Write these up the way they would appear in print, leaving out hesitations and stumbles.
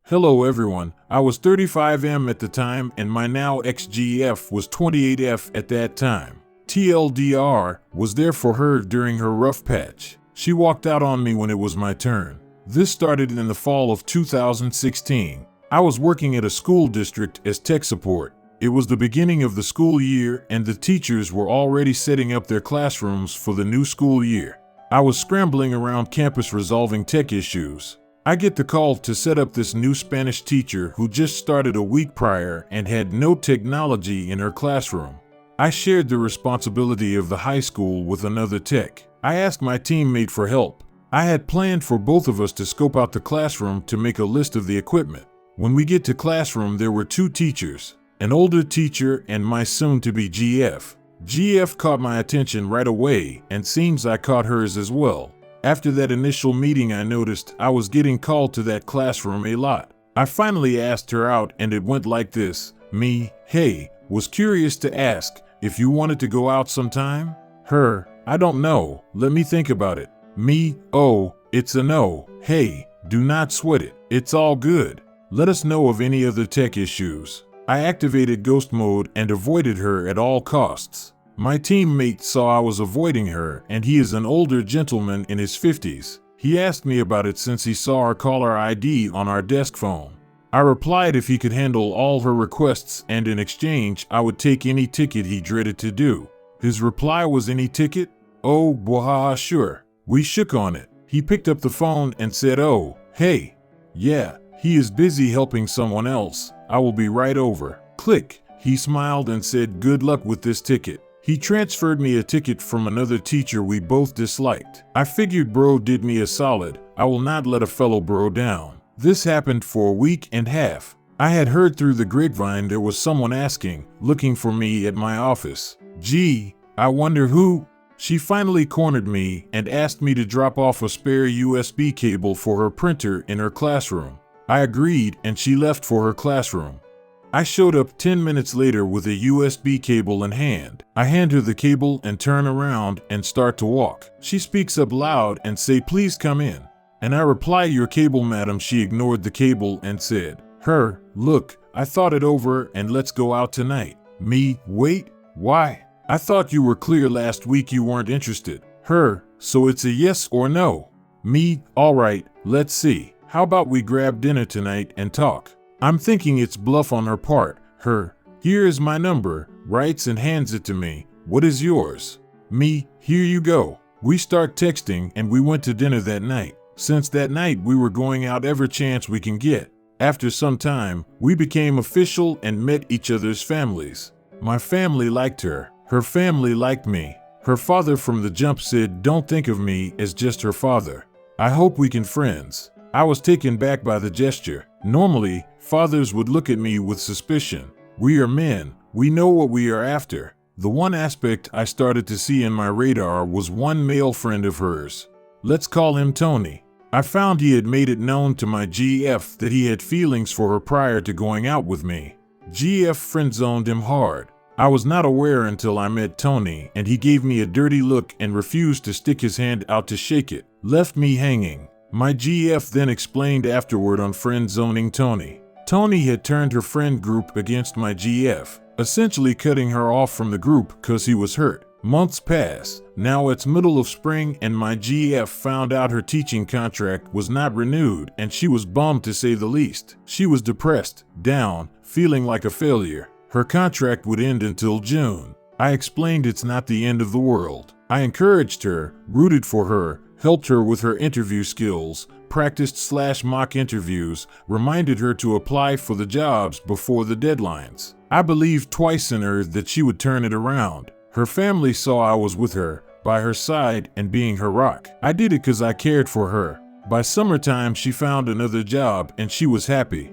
Hello everyone, I was 35M at the time and my now ex-GF was 28F at that time. TLDR was there for her during her rough patch. She walked out on me when it was my turn. This started in the fall of 2016. I was working at a school district as tech support. It was the beginning of the school year and the teachers were already setting up their classrooms for the new school year. I was scrambling around campus resolving tech issues. I get the call to set up this new Spanish teacher who just started a week prior and had no technology in her classroom. I shared the responsibility of the high school with another tech. I asked my teammate for help. I had planned for both of us to scope out the classroom to make a list of the equipment. When we get to classroom, there were two teachers, an older teacher and my soon-to-be GF. GF caught my attention right away and seems I caught hers as well. After that initial meeting, I noticed I was getting called to that classroom a lot. I finally asked her out and it went like this. Me, hey, was curious to ask if you wanted to go out sometime? Her, I don't know, let me think about it. Me, oh, it's a no. Hey, do not sweat it. It's all good. Let us know of any other tech issues. I activated ghost mode and avoided her at all costs. My teammate saw I was avoiding her and he is an older gentleman in his 50s. He asked me about it since he saw our caller ID on our desk phone. I replied if he could handle all her requests and in exchange I would take any ticket he dreaded to do. His reply was any ticket? Oh, bwaha, sure. We shook on it. He picked up the phone and said, oh, hey. Yeah, he is busy helping someone else. I will be right over. Click. He smiled and said good luck with this ticket. He transferred me a ticket from another teacher we both disliked. I figured bro did me a solid. I will not let a fellow bro down. This happened for a week and a half. I had heard through the grapevine there was someone looking for me at my office. Gee, I wonder who? She finally cornered me and asked me to drop off a spare USB cable for her printer in her classroom. I agreed and she left for her classroom. I showed up 10 minutes later with a USB cable in hand. I hand her the cable and turn around and start to walk. She speaks up loud and say, please come in. And I reply, your cable, madam. She ignored the cable and said, her, look, I thought it over and let's go out tonight. Me, wait, why? I thought you were clear last week you weren't interested. Her, so it's a yes or no. Me, all right, let's see. How about we grab dinner tonight and talk? I'm thinking it's bluff on her part. Her, here is my number, writes and hands it to me. What is yours? Me, here you go. We start texting and we went to dinner that night. Since that night we were going out every chance we can get. After some time, we became official and met each other's families. My family liked her. Her family liked me. Her father from the jump said don't think of me as just her father. I hope we can friends. I was taken back by the gesture. Normally, fathers would look at me with suspicion. We are men. We know what we are after. The one aspect I started to see in my radar was one male friend of hers. Let's call him Tony. I found he had made it known to my GF that he had feelings for her prior to going out with me. GF friend-zoned him hard. I was not aware until I met Tony and he gave me a dirty look and refused to stick his hand out to shake it. Left me hanging. My GF then explained afterward on friend-zoning Tony. Tony had turned her friend group against my GF, essentially cutting her off from the group cause he was hurt. Months pass. Now it's middle of spring and my GF found out her teaching contract was not renewed and she was bummed to say the least. She was depressed, down, feeling like a failure. Her contract would end until June. I explained it's not the end of the world. I encouraged her, rooted for her, helped her with her interview skills, practiced/mock interviews, reminded her to apply for the jobs before the deadlines. I believed twice in her that she would turn it around. Her family saw I was with her, by her side and being her rock. I did it because I cared for her. By summertime she found another job and she was happy.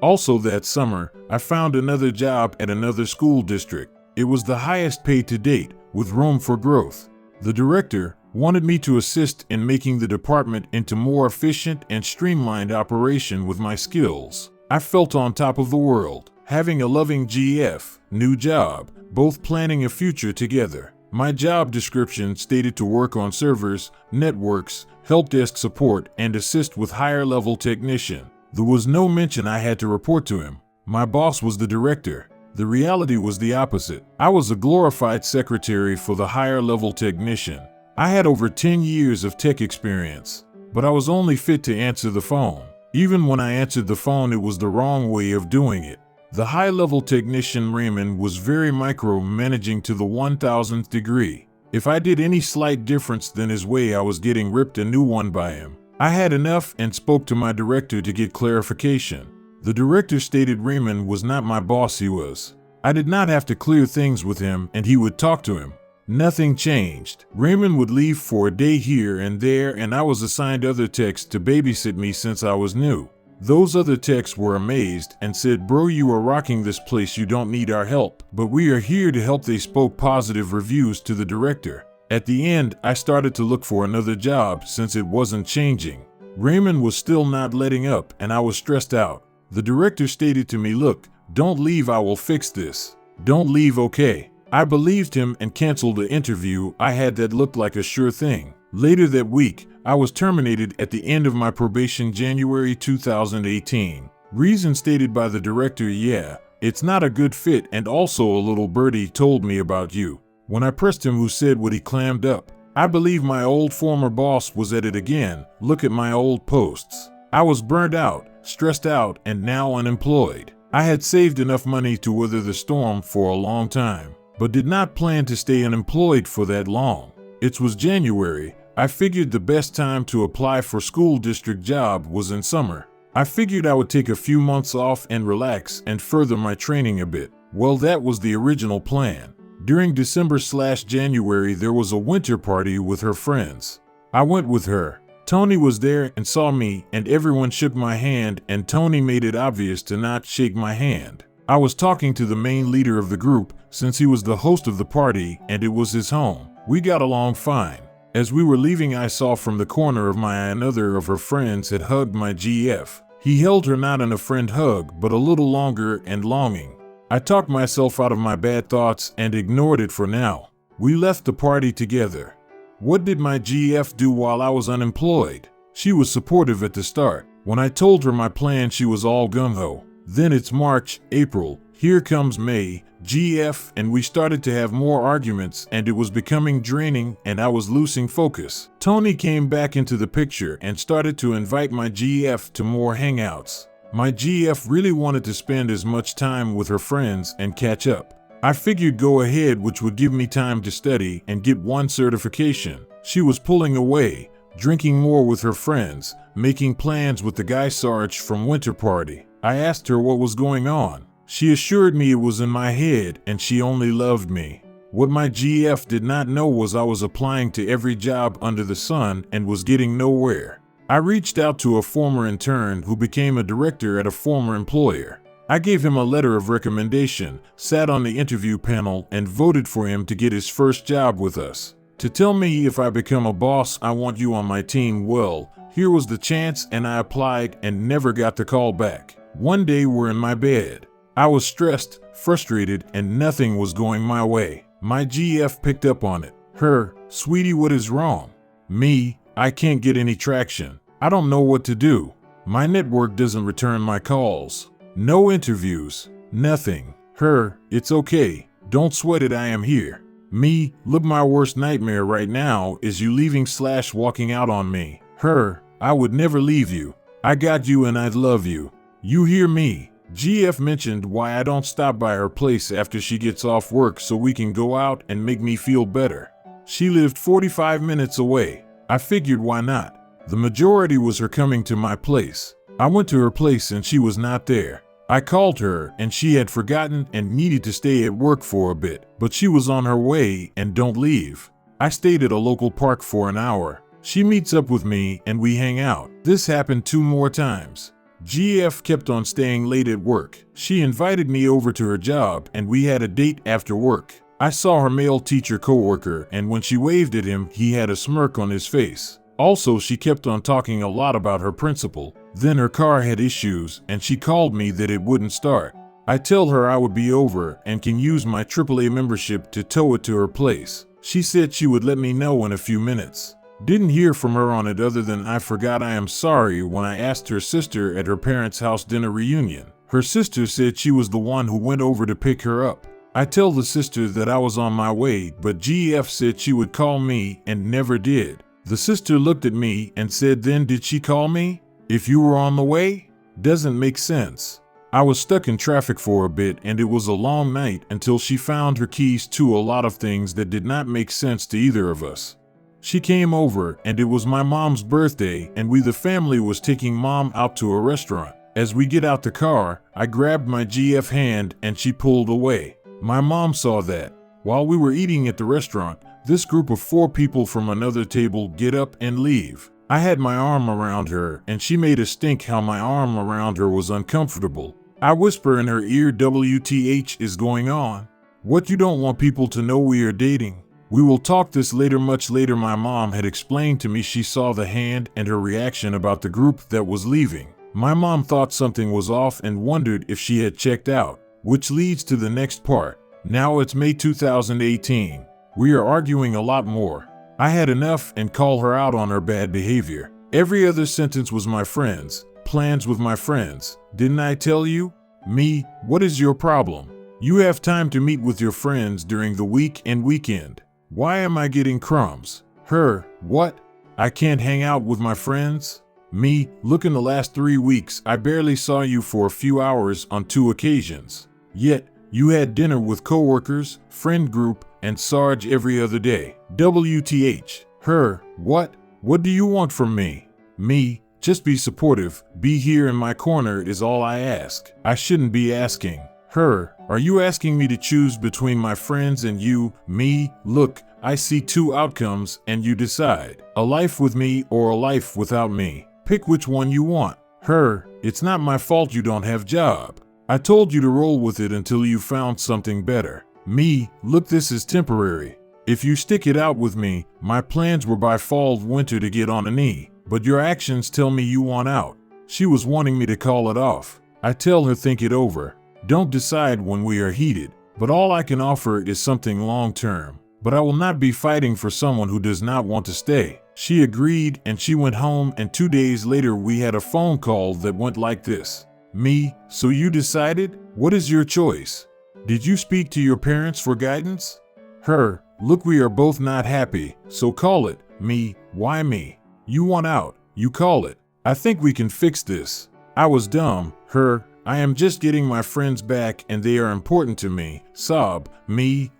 Also that summer, I found another job at another school district. It was the highest paid to date, with room for growth. The director wanted me to assist in making the department into more efficient and streamlined operation with my skills. I felt on top of the world, having a loving GF, new job, both planning a future together. My job description stated to work on servers, networks, help desk support, and assist with higher level technician. There was no mention I had to report to him. My boss was the director. The reality was the opposite. I was a glorified secretary for the higher level technician. I had over 10 years of tech experience, but I was only fit to answer the phone. Even when I answered the phone, it was the wrong way of doing it. The high-level technician Raymond was very micromanaging to the 1000th degree. If I did any slight difference than his way, I was getting ripped a new one by him. I had enough and spoke to my director to get clarification. The director stated Raymond was not my boss, he was. I did not have to clear things with him, and he would talk to him. Nothing changed. Raymond would leave for a day here and there, and I was assigned other techs to babysit me since I was new. Those other techs were amazed and said, "Bro, you are rocking this place, you don't need our help, but we are here to help." They spoke positive reviews to the director. At the end, I started to look for another job since it wasn't changing. Raymond was still not letting up, and I was stressed out. The director stated to me, "Look, don't leave, I will fix this. Don't leave, okay?" I believed him and canceled the interview I had that looked like a sure thing. Later that week, I was terminated at the end of my probation, January 2018. Reason stated by the director, "Yeah, it's not a good fit, and also a little birdie told me about you." When I pressed him who said what, he clammed up. "I believe my old former boss was at it again. Look at my old posts." I was burnt out, stressed out, and now unemployed. I had saved enough money to weather the storm for a long time, but did not plan to stay unemployed for that long. It was January. I figured the best time to apply for school district job was in summer. I figured I would take a few months off and relax and further my training a bit. Well, that was the original plan. During December/January, there was a winter party with her friends. I went with her. Tony was there and saw me, and everyone shook my hand, and Tony made it obvious to not shake my hand. I was talking to the main leader of the group since he was the host of the party and it was his home. We got along fine. As we were leaving, I saw from the corner of my eye another of her friends had hugged my GF. He held her not in a friend hug, but a little longer and longing. I talked myself out of my bad thoughts and ignored it for now. We left the party together. What did my GF do while I was unemployed? She was supportive at the start. When I told her my plan, she was all gung-ho. Then it's March, April, here comes May, GF, and we started to have more arguments, and it was becoming draining and I was losing focus. Tony came back into the picture and started to invite my GF to more hangouts. My GF really wanted to spend as much time with her friends and catch up. I figured go ahead, which would give me time to study and get one certification. She was pulling away, drinking more with her friends, making plans with the guy Sarge from Winter Party. I asked her what was going on. She assured me it was in my head and she only loved me. What my GF did not know was I was applying to every job under the sun and was getting nowhere. I reached out to a former intern who became a director at a former employer. I gave him a letter of recommendation, sat on the interview panel, and voted for him to get his first job with us. To tell me, "If I become a boss, I want you on my team." Well, here was the chance, and I applied and never got the call back. One day we're in my bed. I was stressed, frustrated, and nothing was going my way. My GF picked up on it. Her, "Sweetie, what is wrong?" Me, "I can't get any traction. I don't know what to do. My network doesn't return my calls. No interviews, nothing." Her, "It's okay. Don't sweat it, I am here." Me, "Look, my worst nightmare right now is you leaving/walking out on me." Her, "I would never leave you. I got you and I'd love you. You hear me?" GF mentioned why I don't stop by her place after she gets off work so we can go out and make me feel better. She lived 45 minutes away. I figured why not. The majority was her coming to my place. I went to her place and she was not there. I called her and she had forgotten and needed to stay at work for a bit, but she was on her way and don't leave. I stayed at a local park for an hour. She meets up with me and we hang out. This happened 2 more times. GF kept on staying late at work. She invited me over to her job and we had a date after work. I saw her male teacher coworker, and when she waved at him, he had a smirk on his face. Also, she kept on talking a lot about her principal. Then her car had issues and she called me that it wouldn't start. I tell her I would be over and can use my AAA membership to tow it to her place. She said she would let me know in a few minutes. Didn't hear from her on it other than I forgot I am sorry when I asked her sister at her parents' house dinner reunion. Her sister said she was the one who went over to pick her up. I tell the sister that I was on my way, but GF said she would call me and never did. The sister looked at me and said, then did she call me? If you were on the way? Doesn't make sense. I was stuck in traffic for a bit and it was a long night until she found her keys to a lot of things that did not make sense to either of us. She came over and it was my mom's birthday and we the family was taking mom out to a restaurant. As we get out the car, I grabbed my GF hand and she pulled away. My mom saw that. While we were eating at the restaurant, this group of 4 people from another table get up and leave. I had my arm around her and she made a stink how my arm around her was uncomfortable. I whisper in her ear, WTH is going on? What, you don't want people to know we are dating? We will talk this later. Much later my mom had explained to me she saw the hand and her reaction about the group that was leaving. My mom thought something was off and wondered if she had checked out, which leads to the next part. Now it's May 2018. We are arguing a lot more. I had enough and call her out on her bad behavior. Every other sentence was my friends, plans with my friends. Didn't I tell you? Me, what is your problem? You have time to meet with your friends during the week and weekend. Why am I getting crumbs? Her, what? I can't hang out with my friends? Me, look, in the last 3 weeks I barely saw you for a few hours on 2 occasions. Yet, you had dinner with coworkers, friend group, and Sarge every other day. WTH. Her, what? What do you want from me? Me, just be supportive, be here in my corner is all I ask. I shouldn't be asking. Her, are you asking me to choose between my friends and you? Me, look, I see 2 outcomes and you decide. A life with me or a life without me. Pick which one you want. Her, it's not my fault you don't have job. I told you to roll with it until you found something better. Me, look, this is temporary. If you stick it out with me, my plans were by fall winter to get on a knee, but your actions tell me you want out. She was wanting me to call it off. I tell her think it over. Don't decide when we are heated, but all I can offer is something long term. But I will not be fighting for someone who does not want to stay. She agreed and she went home, and 2 days later we had a phone call that went like this. Me, so you decided? What is your choice? Did you speak to your parents for guidance? Her, look, we are both not happy, so call it. Me, why me? You want out, you call it. I think we can fix this. I was dumb. Her, I am just getting my friends back and they are important to me. Sob. Me,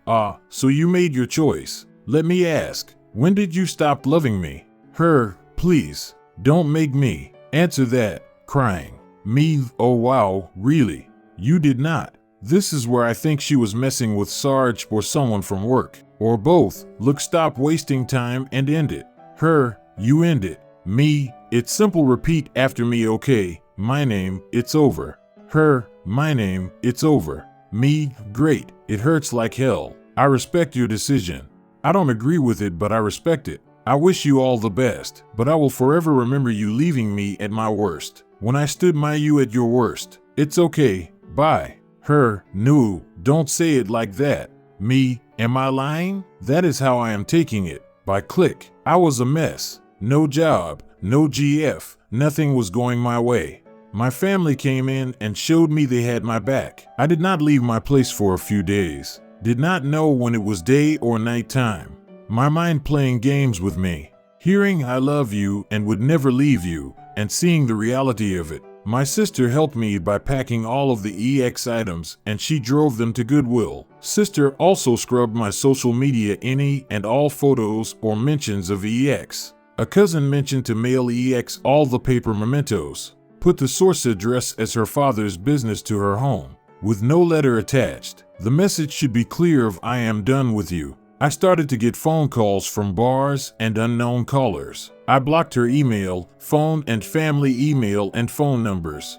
so you made your choice. Let me ask, when did you stop loving me? Her, please, don't make me answer that, crying. Me, oh wow, really? You did not. This is where I think she was messing with Sarge or someone from work. Or both. Look, stop wasting time and end it. Her, you end it. Me, it's simple, repeat after me, okay? My name, it's over. Her, my name, it's over. Me, great, it hurts like hell. I respect your decision. I don't agree with it, but I respect it. I wish you all the best, but I will forever remember you leaving me at my worst. When I stood by you at your worst. It's okay, bye. Her, no, don't say it like that. Me, am I lying? That is how I am taking it. By click. I was a mess. No job, no GF, nothing was going my way. My family came in and showed me they had my back. I did not leave my place for a few days. Did not know when it was day or night time. My mind playing games with me. Hearing I love you and would never leave you, and seeing the reality of it. My sister helped me by packing all of the EX items and she drove them to Goodwill. Sister also scrubbed my social media, any and all photos or mentions of EX. A cousin mentioned to mail EX all the paper mementos. Put the source address as her father's business to her home, with no letter attached. The message should be clear of I am done with you. I started to get phone calls from bars and unknown callers. I blocked her email, phone and family email and phone numbers.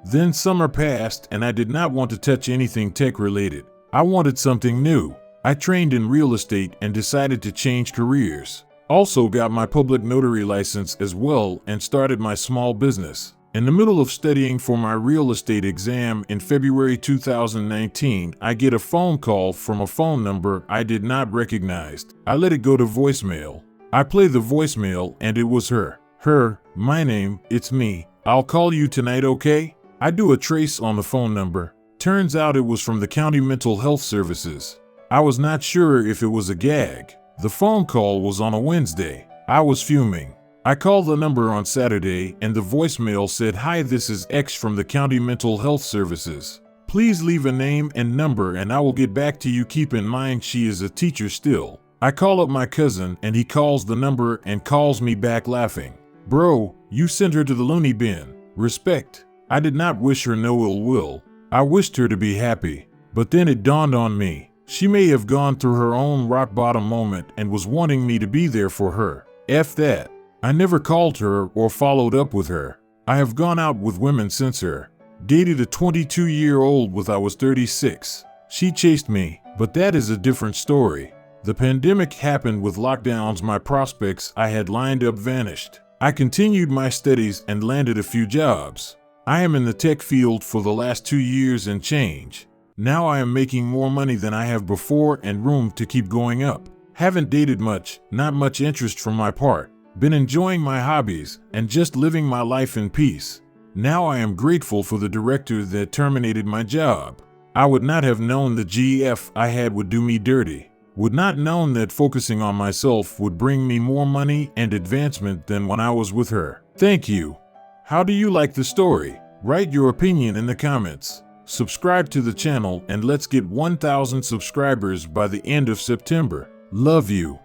Then summer passed and I did not want to touch anything tech related. I wanted something new. I trained in real estate and decided to change careers. Also got my public notary license as well and started my small business. In the middle of studying for my real estate exam in February 2019, I get a phone call from a phone number I did not recognize. I let it go to voicemail. I play the voicemail and it was her. My name, it's me. I'll call you tonight, okay? I do a trace on the phone number. Turns out it was from the county mental health services. I was not sure if it was a gag. The phone call was on a Wednesday. I was fuming. I called the number on Saturday and the voicemail said, "Hi, this is X from the county mental health services. Please leave a name and number and I will get back to you. Keep in mind she is a teacher still." I call up my cousin and he calls the number and calls me back laughing. "Bro, you sent her to the loony bin. Respect." I did not wish her no ill will. I wished her to be happy. But then it dawned on me. She may have gone through her own rock bottom moment and was wanting me to be there for her. F that. I never called her or followed up with her. I have gone out with women since her. Dated a 22-year-old when I was 36. She chased me, but that is a different story. The pandemic happened with lockdowns. My prospects I had lined up vanished. I continued my studies and landed a few jobs. I am in the tech field for the last 2 years and change. Now I am making more money than I have before and room to keep going up. Haven't dated much, not much interest from my part. Been enjoying my hobbies and just living my life in peace. Now I am grateful for the director that terminated my job. I would not have known the GF I had would do me dirty. Would not known that focusing on myself would bring me more money and advancement than when I was with her. Thank you. How do you like the story? Write your opinion in the comments. Subscribe to the channel and let's get 1,000 subscribers by the end of September. Love you.